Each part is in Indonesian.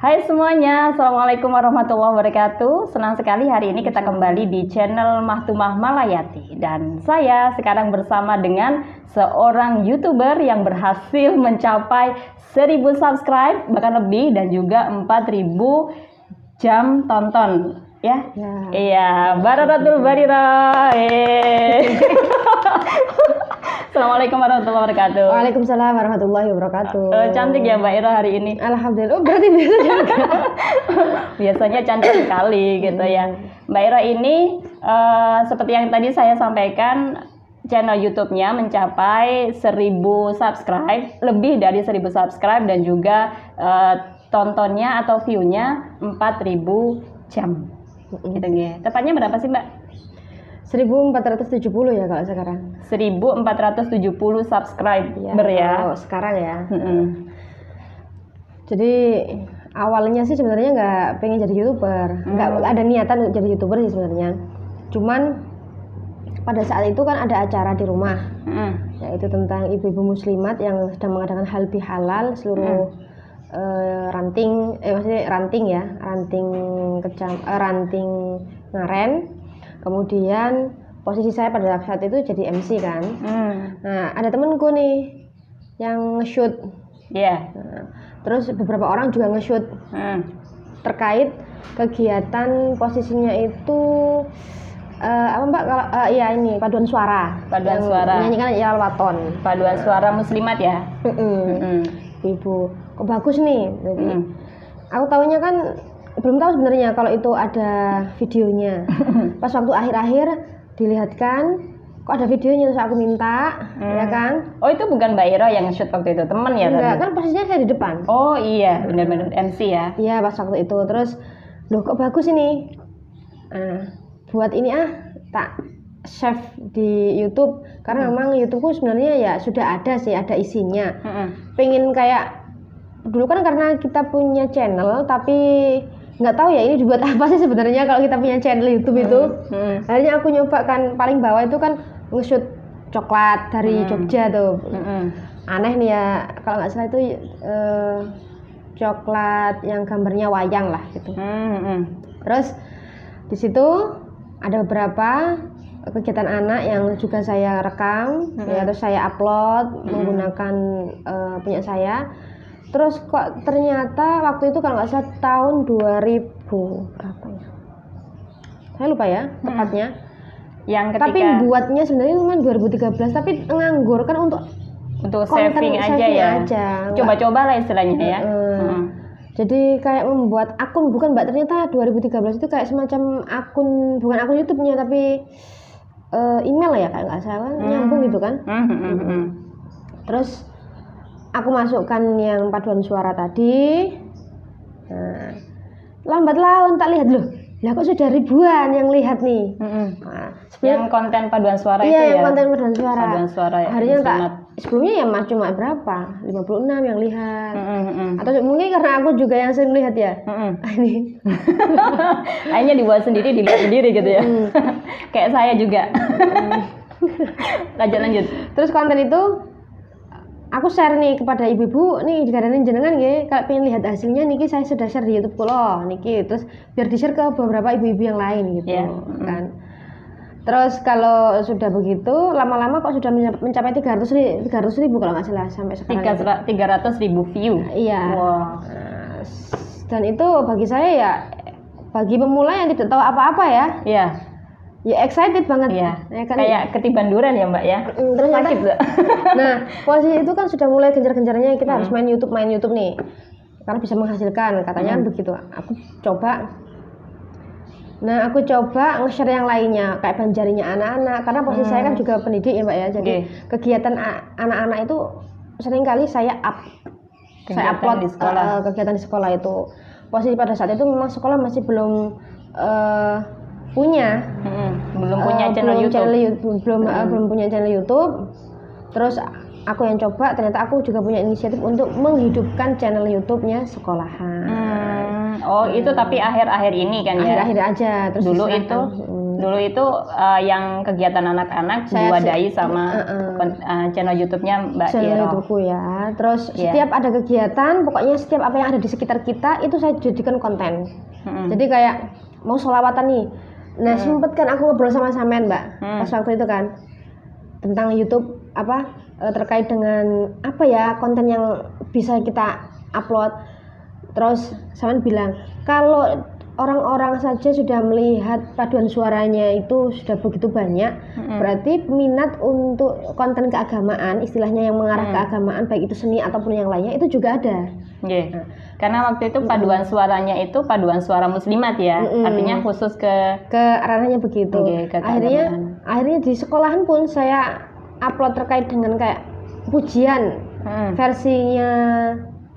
Hai semuanya, Assalamualaikum warahmatullahi wabarakatuh. Senang sekali hari ini kita kembali di channel Mahtumah Malayati. Dan saya sekarang bersama dengan seorang YouTuber yang berhasil mencapai 1000 subscribe, bahkan lebih, dan juga 4000 jam tonton. Ya? Iya, Bararatul Barira. Assalamualaikum warahmatullahi wabarakatuh. Waalaikumsalam warahmatullahi wabarakatuh. Cantik ya Mbak Ira hari ini. Alhamdulillah. Oh, berarti biasa juga. Biasanya cantik sekali gitu ya. Mbak Ira ini seperti yang tadi saya sampaikan, channel YouTube-nya mencapai 1000 subscribe, lebih dari 1000 subscribe, dan juga tontonnya atau view-nya 4000 jam. Gitu ya. Tepatnya berapa sih Mbak? 1470 ya kalau sekarang. 1470 subscriber ya. Oh, sekarang ya. Jadi awalnya sih sebenarnya nggak pengen jadi YouTuber, nggak ada niatan untuk jadi YouTuber sih sebenarnya. Cuman pada saat itu kan ada acara di rumah, yaitu tentang ibu-ibu muslimat yang sedang mengadakan halal bihalal seluruh ranting Ngaren. Kemudian posisi saya pada saat itu jadi MC kan. Nah, ada temenku nih yang nge-shoot. Nah, terus beberapa orang juga nge-shoot terkait kegiatan, posisinya itu apa Mbak? Kalau ini paduan suara. Paduan suara. Menyanyikan Yal Waton. Paduan suara muslimat ya. Ibu, kok bagus nih. Jadi, aku tahunya kan belum tahu sebenarnya kalau itu ada videonya. Pas waktu akhir-akhir dilihatkan, kok ada videonya, terus aku minta, ya kan? Oh, itu bukan Mbak Ira yang shoot waktu itu, teman ya? Enggak, kan posisinya saya di depan. Oh iya, benar-benar MC ya? Iya, pas waktu itu. Terus, loh kok bagus ini? Buat ini tak save di YouTube, karena memang YouTubeku sebenarnya ya sudah ada sih, ada isinya. Pengen kayak, dulu kan karena kita punya channel, tapi nggak tahu ya ini dibuat apa sih sebenarnya kalau kita punya channel YouTube itu. Akhirnya aku nyoba kan, paling bawah itu kan nge-shoot coklat dari Jogja tuh. Aneh nih ya, kalau nggak salah itu coklat yang gambarnya wayang lah gitu. Terus di situ ada beberapa kegiatan anak yang juga saya rekam, ya, terus saya upload menggunakan punya saya. Terus kok ternyata waktu itu kalau nggak salah tahun 2000 berapa ya? Saya lupa ya tepatnya. Yang ketika... Tapi buatnya sebenarnya cuma 2013, tapi nganggur kan untuk saving aja ya. Coba-coba lah istilahnya ya. Jadi kayak membuat akun, bukan Mbak, ternyata 2013 itu kayak semacam akun, bukan akun YouTube-nya tapi email ya kayak nggak salah, nyambung gitu kan. Terus aku masukkan yang paduan suara tadi. Nah, lambat laun tak lihat loh. Lah kok sudah ribuan yang lihat nih. Nah, yang konten paduan suara itu ya. Iya, konten paduan suara. Paduan suara ya. Harinya tak, sebelumnya ya cuma berapa? 56 yang lihat. Atau mungkin karena aku juga yang sering lihat ya. Ini. Akhirnya dibuat sendiri, dilihat sendiri gitu ya. Kayak saya juga. Lanjut. Terus konten itu aku share nih kepada ibu-ibu nih, dikatakan jenengan nggih, kalau pengen lihat hasilnya niki saya sudah share di YouTube kula niki, terus biar di-share ke beberapa ibu-ibu yang lain gitu kan. Terus kalau sudah begitu, lama-lama kok sudah mencapai 300 ribu kalau nggak salah sampai sekarang. 300.000 view. Iya. Wow. Dan itu bagi saya ya, bagi pemula yang tidak tahu apa-apa ya. Iya. Ya excited banget ya kan? Kayak ya. Ketiban durian ya Mbak ya. Terus sakit loh. Nah, posisi itu kan sudah mulai gencar-gencarnya kita harus main YouTube nih, karena bisa menghasilkan katanya kan begitu. Aku coba nge-share yang lainnya kayak banjarinya anak-anak, karena posisi saya kan juga pendidik ya Mbak ya. Jadi kegiatan anak-anak itu seringkali saya upload di sekolah. Kegiatan di sekolah itu posisi pada saat itu memang sekolah masih belum punya channel YouTube. Belum punya channel YouTube. Terus aku yang coba, ternyata aku juga punya inisiatif untuk menghidupkan channel YouTube-nya sekolahan. Oh, itu tapi akhir-akhir ini kan ya? Akhir-akhir aja. Terus dulu itu Dulu itu yang kegiatan anak-anak diwadahi sama channel YouTube-nya Mbak channel Iro. YouTubeku ya. Terus setiap ada kegiatan, pokoknya setiap apa yang ada di sekitar kita itu saya jadikan konten. Jadi kayak mau sholawatan nih. Nah, sempet kan aku ngobrol sama Samen, Mbak. Pas waktu itu kan tentang YouTube terkait dengan apa ya konten yang bisa kita upload. Terus Samen bilang, kalau orang-orang saja sudah melihat paduan suaranya itu sudah begitu banyak, berarti minat untuk konten keagamaan, istilahnya yang mengarah ke keagamaan, baik itu seni ataupun yang lainnya, itu juga ada. Nah, karena waktu itu paduan suaranya itu paduan suara muslimat ya, artinya khusus ke ranahnya begitu. Akhirnya di sekolahan pun saya upload terkait dengan kayak pujian versi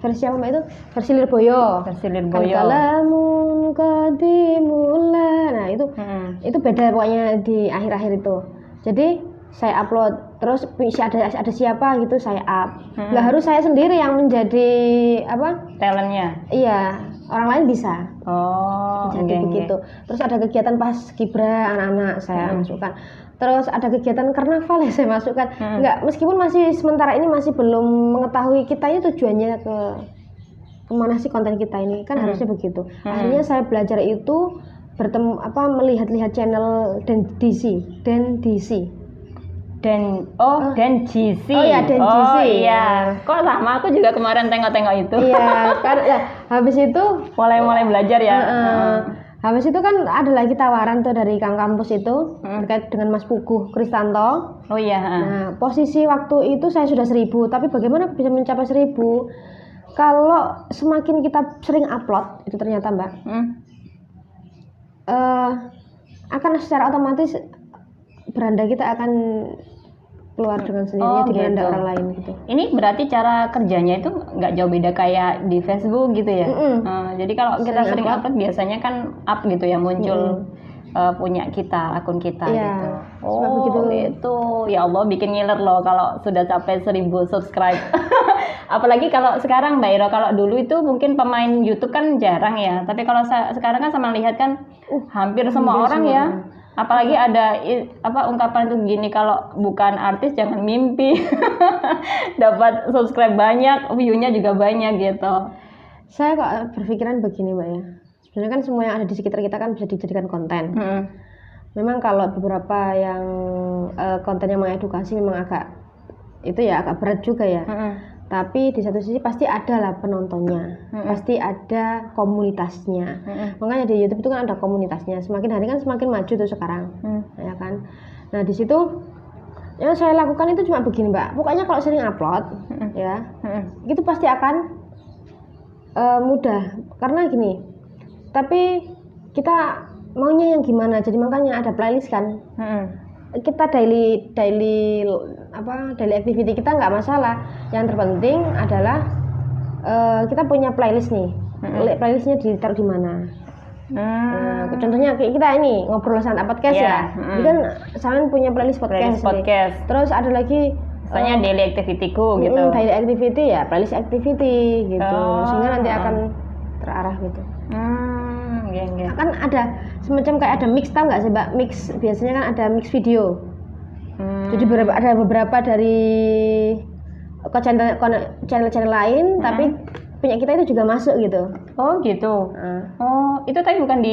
apa Mbak itu? Versi Lirboyo. Kalamun qadimula. Nah, itu beda pokoknya di akhir-akhir itu. Jadi saya upload, terus ada siapa gitu saya up. Nggak harus saya sendiri yang menjadi talentnya. Iya, orang lain bisa. Jadi begitu. Terus ada kegiatan pas Kibra anak-anak saya masukkan. Terus ada kegiatan karnaval ya saya masukkan. Enggak, meskipun masih sementara ini masih belum mengetahui kita ini tujuannya kemana sih konten kita ini, kan harusnya begitu. Akhirnya saya belajar itu melihat-lihat channel Dan GC. Iya. Kok sama, aku juga kemarin tengok-tengok itu. Iya, kan habis itu mulai belajar ya. Habis itu kan ada lagi tawaran tuh dari Kang Kampus itu terkait dengan Mas Puguh Kristanto. Oh iya. Nah, posisi waktu itu saya sudah 1000, tapi bagaimana bisa mencapai 1000? Kalau semakin kita sering upload itu ternyata Mbak, akan secara otomatis beranda kita akan keluar dengan sendirinya di beranda orang lain gitu. Ini berarti cara kerjanya itu nggak jauh beda kayak di Facebook gitu ya. Jadi kalau kita sering upload biasanya kan up gitu ya, muncul punya kita, akun kita gitu. Itu ya Allah, bikin ngiler loh kalau sudah sampai 1000 subscribe. Apalagi kalau sekarang Mbak Iro, kalau dulu itu mungkin pemain YouTube kan jarang ya, tapi kalau sekarang kan sama lihat kan hampir semua orang ya. Apalagi ada ungkapan itu gini, kalau bukan artis jangan mimpi. Dapat subscribe banyak, view-nya juga banyak gitu. Saya kok berpikiran begini Mbak ya, sebenarnya kan semua yang ada di sekitar kita kan bisa dijadikan konten. Memang kalau beberapa yang konten yang mengedukasi memang agak berat juga ya. Tapi di satu sisi pasti ada lah penontonnya, pasti ada komunitasnya. Makanya di YouTube itu kan ada komunitasnya. Semakin hari kan semakin maju tuh sekarang, ya kan. Nah di situ yang saya lakukan itu cuma begini Mbak. Pokoknya kalau sering upload, itu pasti akan mudah. Karena gini. Tapi kita maunya yang gimana? Jadi makanya ada playlist kan. Kita daily activity kita nggak masalah. Yang terpenting adalah kita punya playlist nih. Playlistnya ditaruh di mana? Contohnya kayak kita ini ngobrol santai podcast ya. Jadi kan Samen punya playlist podcast. Terus ada lagi misalnya daily activity-ku gitu. Daily activity ya, playlist activity gitu. Sehingga nanti akan terarah gitu. Kan ada semacam kayak ada mix, tahu nggak sih Mbak? Mix biasanya kan ada mix video. Jadi ada beberapa dari channel lain, tapi punya kita itu juga masuk gitu. Oh gitu. Itu tapi bukan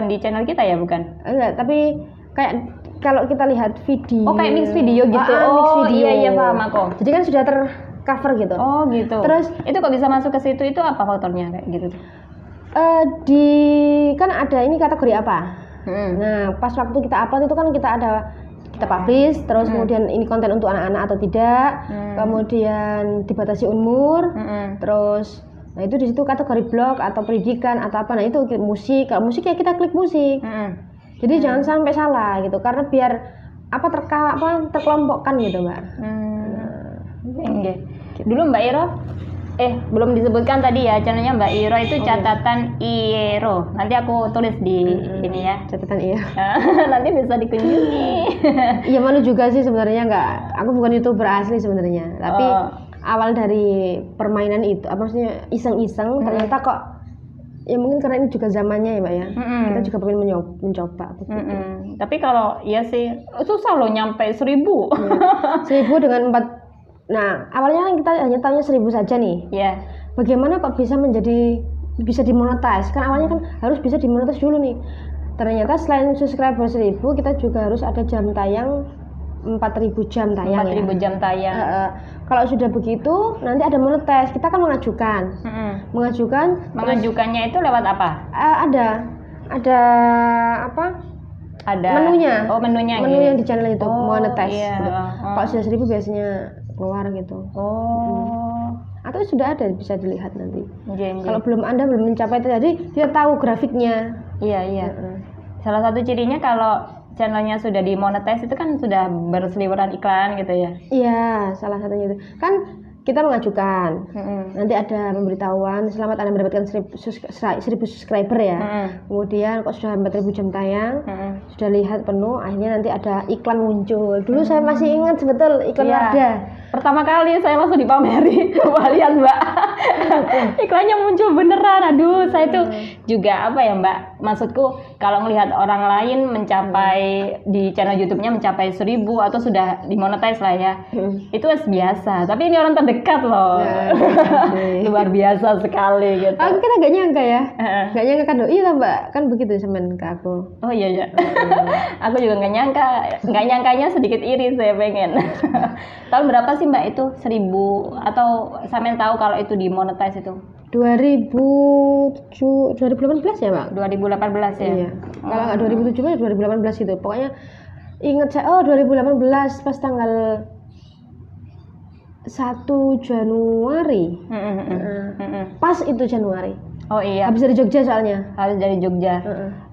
di channel kita ya, bukan? Enggak, tapi kayak kalau kita lihat video. Oh kayak mix video gitu. Mix video. Iya paham aku. Jadi kan sudah tercover gitu. Oh gitu. Terus itu kok bisa masuk ke situ, itu apa faktornya kayak gitu? Kan ada ini kategori apa. Nah pas waktu kita upload itu kan kita publish, terus kemudian ini konten untuk anak-anak atau tidak, kemudian dibatasi umur, terus nah itu di situ kategori blog atau pendidikan atau apa. Nah itu musik, kalau musik ya kita klik musik. Jadi jangan sampai salah gitu, karena biar terkelompokkan gitu Mbak. Dulu Mbak Iro belum disebutkan tadi ya channelnya Mbak Iro itu catatan Iro. Nanti aku tulis di ini ya, catatan Iro. Nanti bisa dikunjungi. Iya malu juga sih sebenarnya, aku bukan YouTuber asli sebenarnya, tapi awal dari permainan itu maksudnya iseng-iseng ternyata kok ya mungkin karena ini juga zamannya ya Mbak ya. Kita juga pengen mencoba begitu. Tapi kalau iya sih susah loh nyampe 1.000. 1.000 dengan 4. Nah, awalnya kan kita hanya tahunya 1.000 saja nih. Iya. Bagaimana kok bisa dimonetize? Kan awalnya kan harus bisa dimonetize dulu nih. Ternyata selain subscriber 1.000, kita juga harus ada jam tayang 4.000 jam tayang. 4.000 jam tayang. Kalau sudah begitu, nanti ada monetize. Kita kan mengajukan. Mengajukannya itu lewat apa? Ada apa? Ada menunya. Oh, menunya menu gitu. yang di channel itu monetize. Iya. Kalau sudah 1.000 biasanya keluar gitu. Atau sudah ada bisa dilihat nanti. Kalau Anda belum mencapai itu, jadi dia tahu grafiknya. Iya. Salah satu cirinya kalau channelnya sudah dimonetize itu kan sudah berseliweran iklan gitu ya. Iya, salah satunya itu. Kan kita mengajukan. Nanti ada pemberitahuan selamat Anda mendapatkan 1.000 subscriber ya. Kemudian kok sudah 4.000 jam tayang, sudah lihat penuh, akhirnya nanti ada iklan muncul. Dulu saya masih ingat betul iklan ada. Pertama kali saya langsung dipameri, coba lihat Mbak. Iklannya muncul beneran. Aduh, saya tuh juga apa ya Mbak? Maksudku kalau melihat orang lain mencapai di channel YouTube-nya mencapai 1.000 atau sudah dimonetize lah ya, itu biasa. Tapi ini orang terdekat loh, luar biasa sekali gitu. Aku kan gak nyangka ya, gak nyangka kan iya Mbak, kan begitu semen ke aku. Oh iya. Aku juga nggak nyangkanya sedikit iri saya pengen. Tahun berapa sih Mbak itu 1.000 atau sampean tahu kalau itu dimonetize itu? 2018 ya Mbak? 2018 ya? Iya. Kalau nggak 2017 2018 itu. Pokoknya ingat saya 2018 pas tanggal 1 Januari. Pas itu Januari. Oh iya. Habis dari Jogja soalnya. Habis dari Jogja.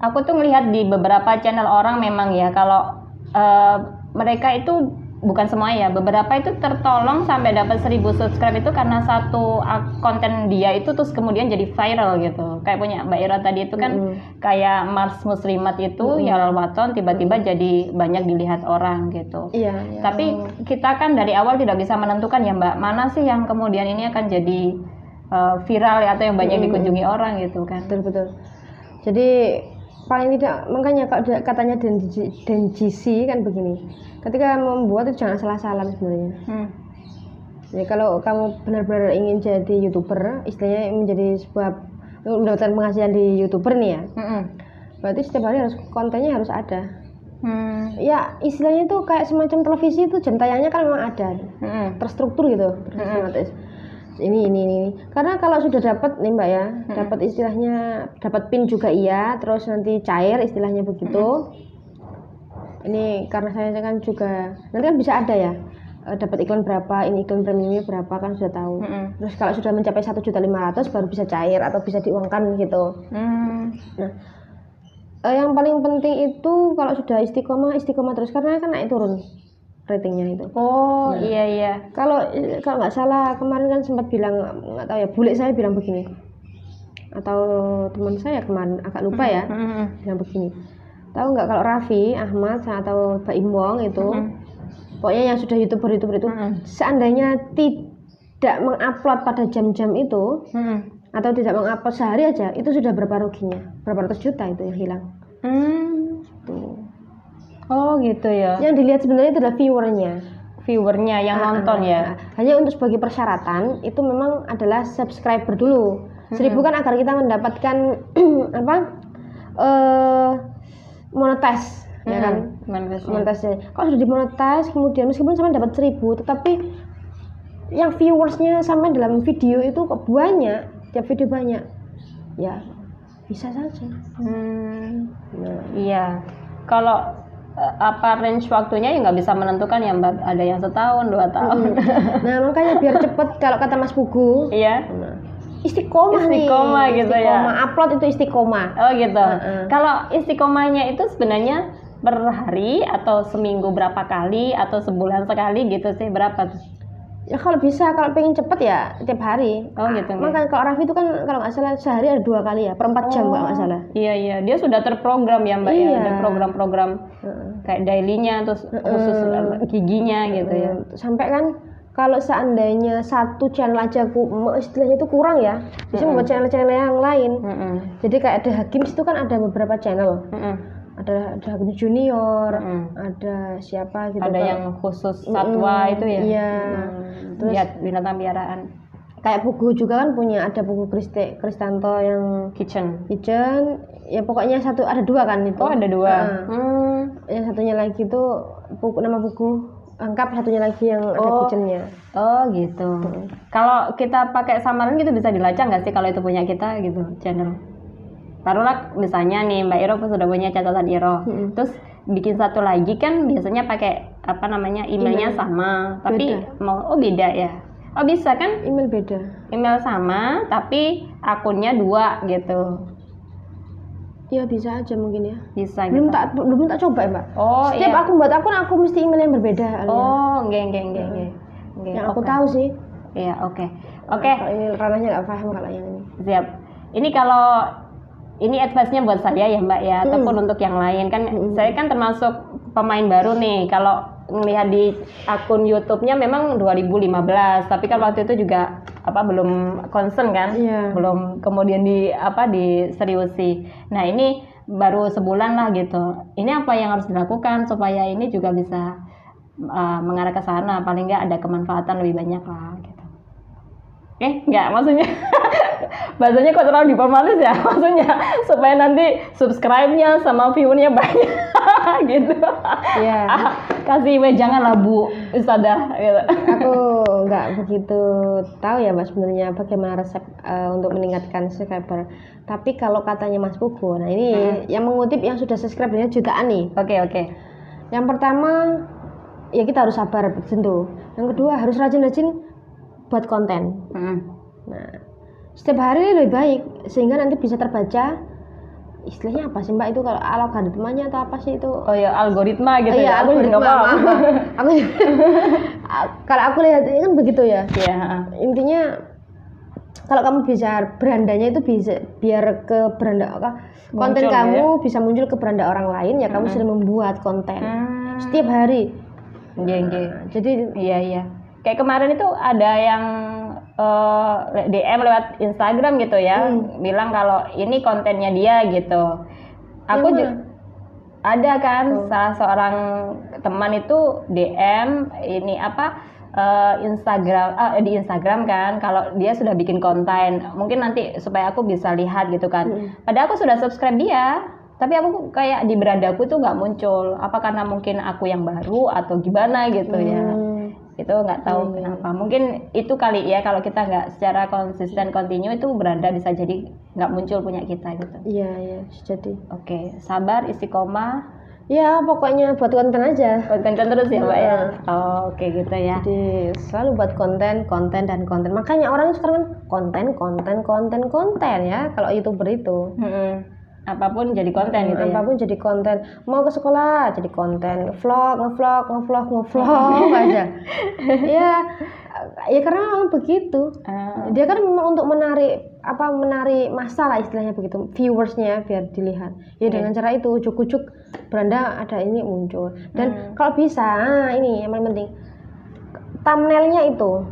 Aku tuh melihat di beberapa channel orang memang ya kalau mereka itu bukan semua ya, beberapa itu tertolong sampai dapat 1.000 subscribe itu karena satu konten dia itu terus kemudian jadi viral gitu. Kayak punya Mbak Ira tadi itu kan kayak Mars Muslimat itu ya Waton tiba-tiba jadi banyak dilihat orang gitu. Iya. Tapi kita kan dari awal tidak bisa menentukan ya Mbak, mana sih yang kemudian ini akan jadi viral ya, atau yang banyak dikunjungi orang gitu kan. Betul. Jadi paling tidak makanya katanya DenGC kan begini. Ketika membuat itu jangan salah-salah sebenarnya. Ya kalau kamu benar-benar ingin jadi YouTuber, istilahnya menjadi mendapatkan penghasilan di YouTuber nih ya. Berarti setiap hari kontennya harus ada. Ya istilahnya itu kayak semacam televisi itu jam tayangnya kan memang ada. Terstruktur gitu, sistematis. Ini. Karena kalau sudah dapat nih Mbak ya, dapat istilahnya dapat pin juga iya, terus nanti cair istilahnya begitu. Ini karena saya kan juga nanti kan bisa ada ya, dapat iklan berapa, ini iklan premiumnya berapa kan sudah tahu. Terus kalau sudah mencapai 1.500.000 baru bisa cair atau bisa diuangkan gitu. Nah, yang paling penting itu kalau sudah istiqomah terus, karena kan naik turun ratingnya itu. Iya. Kalau nggak salah kemarin kan sempat bilang, nggak tahu ya, bule saya bilang begini, atau teman saya kemarin agak lupa ya, bilang begini. Tahu nggak kalau Raffi Ahmad atau Mbak Imbong itu, pokoknya yang sudah YouTuber itu, seandainya tidak mengupload pada jam-jam itu, atau tidak mengupload sehari aja, itu sudah berapa ruginya, berapa ratus juta itu yang hilang. Tuh. Oh gitu ya. Yang dilihat sebenarnya itu adalah viewernya yang nonton ya. Hanya untuk sebagai persyaratan itu memang adalah subscriber dulu. 1.000 kan agar kita mendapatkan monetize ya kan. Monetize. Kalau sudah dimonetize kemudian meskipun sampai dapat 1.000, tetapi yang viewersnya sampai dalam video itu kok banyak, tiap video banyak, ya bisa saja. Iya. Kalau range waktunya ya nggak bisa menentukan ya Mbak, ada yang setahun 2 tahun. Nah makanya biar cepet, kalau kata Mas Pugu, iya. Istiqomah gitu ya. Upload itu istiqomah. Oh gitu. Kalau istiqomahnya itu sebenarnya per hari atau seminggu berapa kali atau sebulan sekali gitu sih, berapa tuh? Ya kalau bisa, kalau pengen cepet ya tiap hari. Oh gitu. Makanya kalau Raffi itu kan kalau nggak salah sehari ada 2 kali ya, per 4 jam kalau nggak salah. Iya, dia sudah terprogram ya Mbak ya, ada program-program kayak dailynya, terus khusus giginya gitu ya. Sampai kan kalau seandainya satu channel aja istilahnya itu kurang ya, bisa membuat channel-channel yang lain. Jadi kayak ada Hakim itu kan ada beberapa channel. Ada Hakim Junior, ada siapa gitu. Ada yang khusus satwa itu ya. Iya. Terus binatang piaraan. Kayak Pugu juga kan punya, ada Pugu Kristanto yang kitchen. Ya pokoknya ada 2 kan itu. Oh, ada 2. Yang satunya lagi itu nama Pugu lengkap, satunya lagi yang ada kitchennya. Oh gitu. Kalau kita pakai samaran gitu bisa dilacak nggak sih kalau itu punya kita gitu channel? Taruhlah misalnya nih Mbak Iro sudah punya catatan Iro, terus bikin satu lagi kan biasanya pakai apa namanya emailnya sama, tapi beda. Beda ya? Oh bisa kan? Email beda. Email sama tapi akunnya 2 gitu. Ya bisa aja mungkin ya. Bisa. Belum tak coba ya Mbak. Oh setiap aku buat akun mesti email yang berbeda. Oh enggak. Yang aku tahu sih. Iya oke. Kalau ini ranahnya nggak paham kalau yang ini. Siap. Ini kalau ini advice-nya buat saya ya Mbak ya, ataupun untuk yang lain kan saya kan termasuk pemain baru nih. Kalau melihat di akun YouTube-nya memang 2015, tapi kan waktu itu juga belum concern kan, belum kemudian diseriusi. Nah ini baru sebulan lah gitu. Ini apa yang harus dilakukan supaya ini juga bisa mengarah ke sana, paling nggak ada kemanfaatan lebih banyak lah gitu. Nggak maksudnya bahasanya kok terlalu diformalis ya, maksudnya supaya nanti subscribe-nya sama view-nya banyak gitu. Iya. Kasih janganlah Bu Ustadzah gitu. Aku nggak begitu tahu ya Mas sebenarnya bagaimana resep untuk meningkatkan subscriber. Tapi kalau katanya Mas Pugu, nah ini yang mengutip yang sudah subscribe-nya jutaan nih. Oke. Yang pertama ya kita harus sabar tentu. Yang kedua harus rajin-rajin buat konten. Nah, setiap hari lebih baik sehingga nanti bisa terbaca. Istilahnya apa sih Mbak itu kalau algoritmanya atau apa sih itu? Oh ya algoritma gitu ya. Aku juga nggak paham. Kalau aku lihat ini kan begitu ya. Iya. Intinya kalau kamu bisa berandanya itu bisa biar ke beranda konten kamu bisa muncul ke beranda orang lain ya kamu sering membuat konten setiap hari. Jadi iya. Kayak kemarin itu ada yang DM lewat Instagram gitu ya, bilang kalau ini kontennya dia gitu. Aku juga ada kan salah seorang teman itu DM ini Instagram di Instagram kan, kalau dia sudah bikin konten, mungkin nanti supaya aku bisa lihat gitu kan. Padahal aku sudah subscribe dia, tapi aku kayak di berandaku tuh nggak muncul. Apa karena mungkin aku yang baru atau gimana gitu ya? Itu nggak tahu kenapa. Mungkin itu kali ya kalau kita nggak secara konsisten kontinu itu beranda bisa jadi nggak muncul punya kita gitu. Iya bisa jadi. Oke, sabar, istiqomah. Ya pokoknya buat konten aja. Buat konten terus ya Mbak ya. Oke gitu ya. Jadi selalu buat konten. Makanya orang sekarang konten ya kalau YouTuber itu. Apapun jadi konten gitu ya. Apapun jadi konten. Mau ke sekolah jadi konten, ngevlog aja. Ya karena memang begitu. Dia kan memang untuk menarik massa lah istilahnya begitu, viewersnya biar dilihat. Ya dengan cara itu ujuk-ujuk beranda ada ini muncul. Dan kalau bisa ini yang paling penting thumbnailnya itu.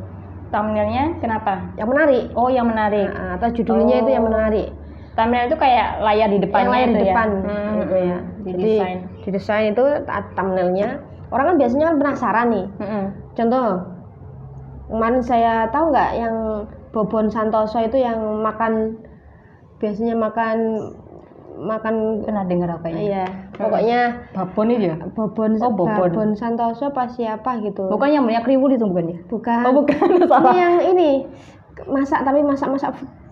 Thumbnailnya kenapa? Yang menarik. Oh yang menarik. Atau judulnya itu yang menarik. Thumbnail itu kayak layar di depannya layar itu di depan, gitu ya. Jadi di desain itu thumbnailnya orang kan biasanya penasaran nih. Contoh kemarin saya tahu nggak yang Bobon Santoso itu yang biasanya makan pernah dengar apa ya? Iya, pokoknya babon itu ya? Bobon Santoso apa siapa gitu. Bukan yang banyak kriwul itu bukan ya? Bukan. Oh bukan, salah. Ini yang ini masak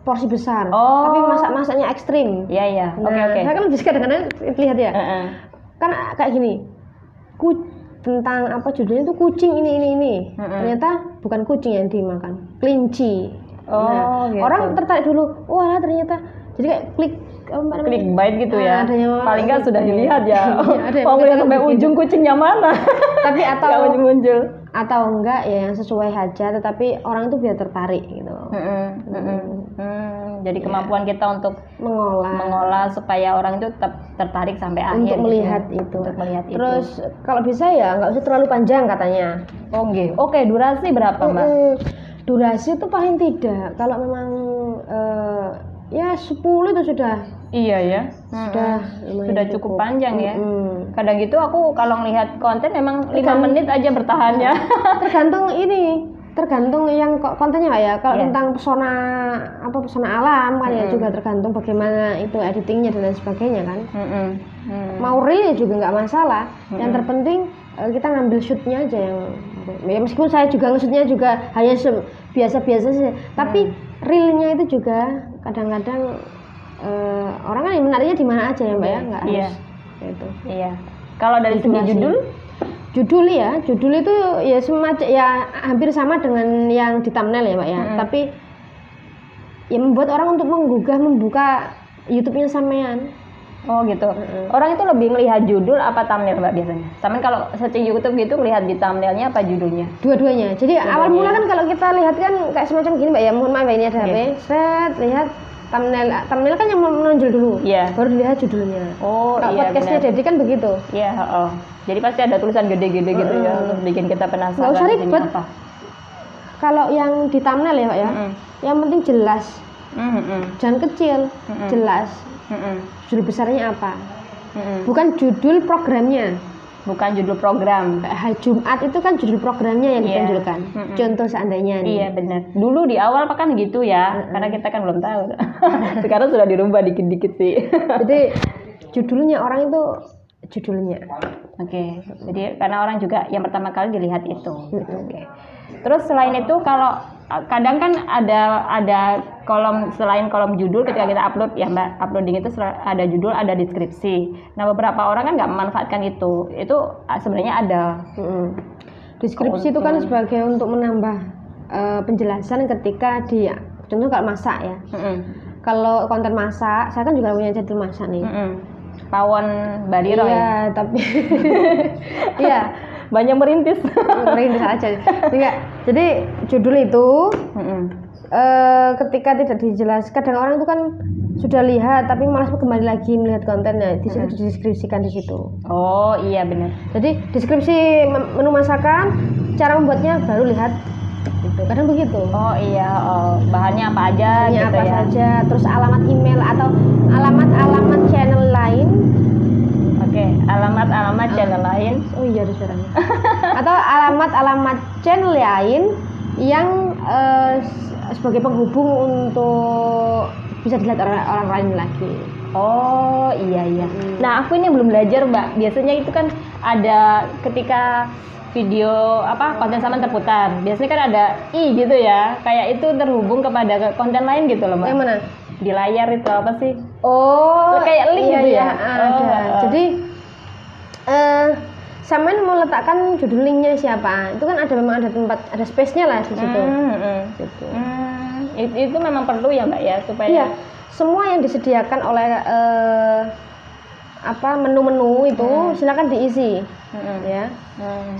porsi besar, tapi masaknya ekstrim. Iya. Nah, Oke. Saya kan bisa kadang-kadang lihat ya. Kan kayak gini. Tentang apa judulnya itu kucing ini. Ternyata bukan kucing yang dimakan, kelinci. Gitu. Orang tertarik dulu. Wah, ternyata jadi kayak clickbait gitu ya. Paling nggak sudah dilihat ya. Mau lihat sampai ujung kucingnya mana. Tapi atau muncul. atau enggak ya yang sesuai aja, tetapi orang itu biar tertarik gitu. Jadi kemampuan kita untuk mengolah supaya orang itu tetap tertarik sampai akhir untuk melihat gitu. itu. Untuk melihat Terus itu. kalau bisa ya nggak usah terlalu panjang katanya. Oke, durasi berapa Mbak? Durasi itu paling tidak kalau memang ya 10 itu sudah. Iya ya. Sudah cukup panjang ya. Kadang gitu aku kalau ngelihat konten memang 5 menit aja bertahan ya. Tergantung yang kontennya Mbak ya. Kalau tentang pesona alam kan ya juga tergantung bagaimana itu editingnya dan lain sebagainya kan. Mau real juga nggak masalah. Yang terpenting kita ngambil shootnya aja yang ya meskipun saya juga nge-shootnya juga hanya biasa-biasa sih. Tapi realnya itu juga kadang-kadang orang kan menariknya di mana aja ya Mbak ya, nggak harus itu. Iya. Kalau dari segi judul itu ya semacam ya hampir sama dengan yang di thumbnail ya Mbak ya. Tapi ya membuat orang untuk membuka YouTube-nya sampean. Oh gitu. Orang itu lebih melihat judul apa thumbnail Mbak biasanya? Sampean kalau searching YouTube gitu melihat di thumbnailnya apa judulnya? Dua-duanya. Jadi awal mula kan kalau kita lihat kan kayak semacam gini Mbak ya. Mohon maaf ini ada HP. Set lihat thumbnail kan yang menonjol dulu. Baru dilihat judulnya. Kalau podcastnya Dedi kan begitu. Jadi pasti ada tulisan gede-gede gitu ya untuk bikin kita penasaran. Nggak usah ribet. Kalau yang di thumbnail ya Pak ya, yang penting jelas. Jangan kecil, jelas. Judul besarnya apa? Bukan judul programnya. Bukan judul program. Hari Jumat itu kan judul programnya yang ditunjukkan. Contoh seandainya nih. Iya benar. Dulu di awal kan gitu ya, karena kita kan belum tahu. Sekarang sudah dirubah dikit-dikit sih. Jadi judulnya orang itu judulnya. Oke. Jadi karena orang juga yang pertama kali dilihat itu. Oke. Terus selain itu kalau kadang kan ada kolom selain kolom judul ketika kita upload ya Mbak, uploading itu ada judul, ada deskripsi. Nah beberapa orang kan nggak memanfaatkan itu sebenarnya ada. Deskripsi itu kan sebagai untuk menambah penjelasan ketika contoh kalau masak ya. Kalau konten masak, saya kan juga punya channel masak nih. Pawon Badiro ya. Tapi iya banyak merintis aja. Enggak. Jadi judul itu ketika tidak dijelaskan, kadang orang itu kan sudah lihat tapi malas kembali lagi melihat kontennya. Di situ dideskripsikan di situ. Oh iya benar. Jadi deskripsi menu masakan, cara membuatnya baru lihat. Gitu. Kadang begitu. Oh iya. Bahannya apa aja? Bahannya gitu apa ya. saja. Terus alamat email atau alamat channel lain. Alamat channel lain. Oh iya ada suaranya. Atau alamat channel lain yang sebagai penghubung untuk bisa dilihat orang lain lagi. Oh iya. Nah aku ini belum belajar Mbak. Biasanya itu kan ada ketika video konten sama terputar. Biasanya kan ada gitu ya. Kayak itu terhubung kepada konten lain gitu loh Mbak. Yang mana? Di layar itu apa sih? Oh kayak link gitu ya. Ada. Jadi sampean mau letakkan judul linknya siapa? Itu kan memang ada tempat, ada space-nya lah di situ. Gitu. Itu memang perlu ya Mbak ya supaya. Iya. Semua yang disediakan oleh menu-menu itu silakan diisi. Ya.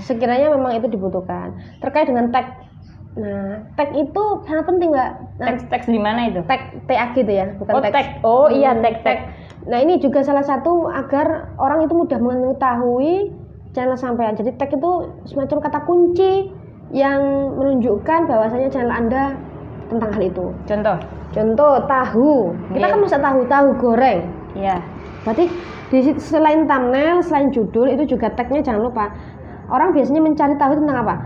Sekiranya memang itu dibutuhkan. Terkait dengan tag. Nah, tag itu sangat penting Mbak. Teks di mana itu? Tag itu ya, bukan tag. Oh iya tag. Nah ini juga salah satu agar orang itu mudah mengetahui channel sampean. Jadi tag itu semacam kata kunci yang menunjukkan bahwasanya channel Anda tentang hal itu. Contoh tahu. Kita kan bisa tahu goreng. Iya. Berarti selain thumbnail, selain judul itu juga tagnya jangan lupa. Orang biasanya mencari tahu tentang apa?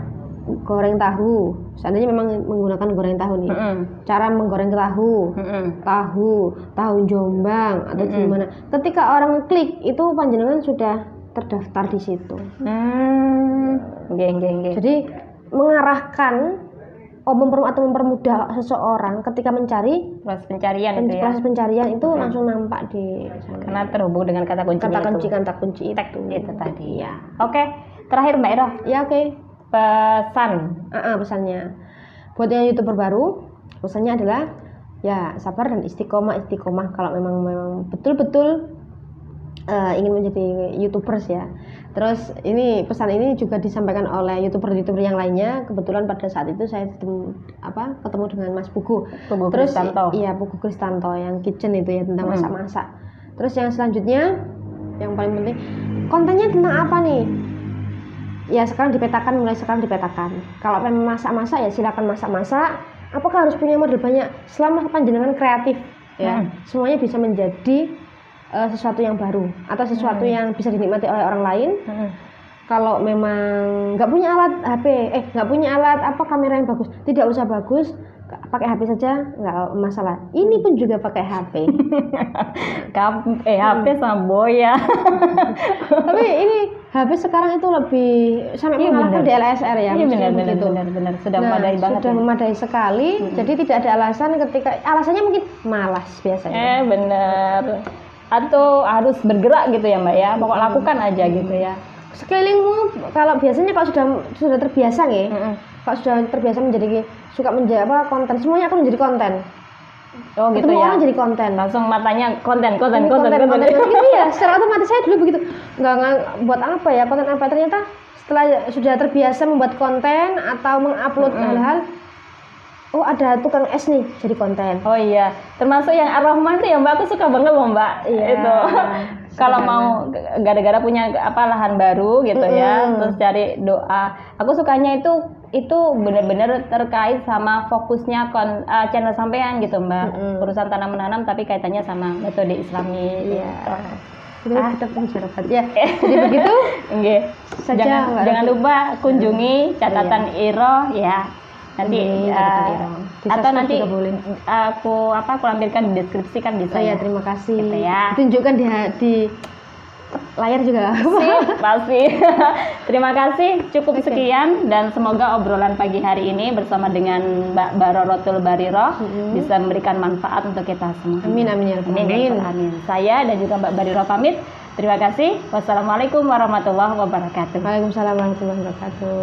Goreng tahu. Seandainya memang menggunakan goreng tahu nih. Cara menggoreng tahu. Tahu Jombang atau gimana. Ketika orang klik itu panjenengan sudah terdaftar di situ. Jadi mengarahkan mempermudah seseorang ketika mencari proses pencarian itu ya. Proses pencarian itu langsung nampak di sana. Karena terhubung dengan kata kunci itu. Itu tadi ya. Oke, terakhir Mbak Ira. Ya oke. Pesannya buat yang YouTuber baru, pesannya adalah ya sabar dan istiqomah. Kalau memang betul-betul ingin menjadi YouTubers ya. Terus ini pesan ini juga disampaikan oleh YouTuber yang lainnya. Kebetulan pada saat itu saya ketemu dengan Mas Pugu. Terus iya, Pugu Kristanto yang kitchen itu ya, tentang masak-masak. Terus yang selanjutnya yang paling penting, kontennya tentang apa nih? Ya mulai sekarang dipetakan. Kalau pengen masak-masak ya silakan masak-masak. Apakah harus punya modal banyak? Selama panjenengan kreatif ya, semuanya bisa menjadi sesuatu yang baru atau sesuatu yang bisa dinikmati oleh orang lain. Kalau memang nggak punya alat HP, nggak punya alat kamera yang bagus, tidak usah bagus, pakai HP saja nggak masalah. Ini pun juga pakai HP. HP sama boya. Tapi ini HP sekarang itu lebih sampai mengalahkan DSLR ya. Iya benar. Sudah memadai banget. Sudah memadai sekali. Jadi tidak ada alasan alasannya mungkin malas biasanya. Benar. Atau harus bergerak gitu ya Mbak ya, pokok lakukan aja gitu ya. Sekelilingmu kalau biasanya kalau sudah terbiasa nih, kalau sudah terbiasa suka menjadi konten, semuanya akan menjadi konten. Oh gitu ketemu ya. Orang jadi konten. Langsung matanya konten. Gitu ya. Secara otomatis saya dulu begitu. Nggak buat apa ya konten apa, ternyata setelah sudah terbiasa membuat konten atau mengupload hal-hal. Oh ada tukang es nih jadi konten. Oh iya, termasuk yang Ar-Rahman tuh ya Mbak, aku suka banget loh Mbak. Iya, itu kalau mau gara-gara punya lahan baru gitu ya, terus cari doa. Aku sukanya itu benar-benar terkait sama fokusnya channel sampean gitu Mbak. Urusan tanam menanam tapi kaitannya sama metode Islami. Iya. Kita penjarapat ya. Jadi begitu. Jangan lupa kunjungi catatan Iro ya. Nanti atau nanti aku lampirkan di deskripsi kan bisa. Ya, terima kasih. Gitu ya. Tunjukkan di layar juga. Pasti. Terima kasih. Cukup sekian dan semoga obrolan pagi hari ini bersama dengan Mbak Barorotul Bariro bisa memberikan manfaat untuk kita semua. Amin ya rabbal alamin. Saya dan juga Mbak Bariro pamit. Terima kasih. Wassalamualaikum warahmatullahi wabarakatuh. Waalaikumsalam warahmatullahi wabarakatuh.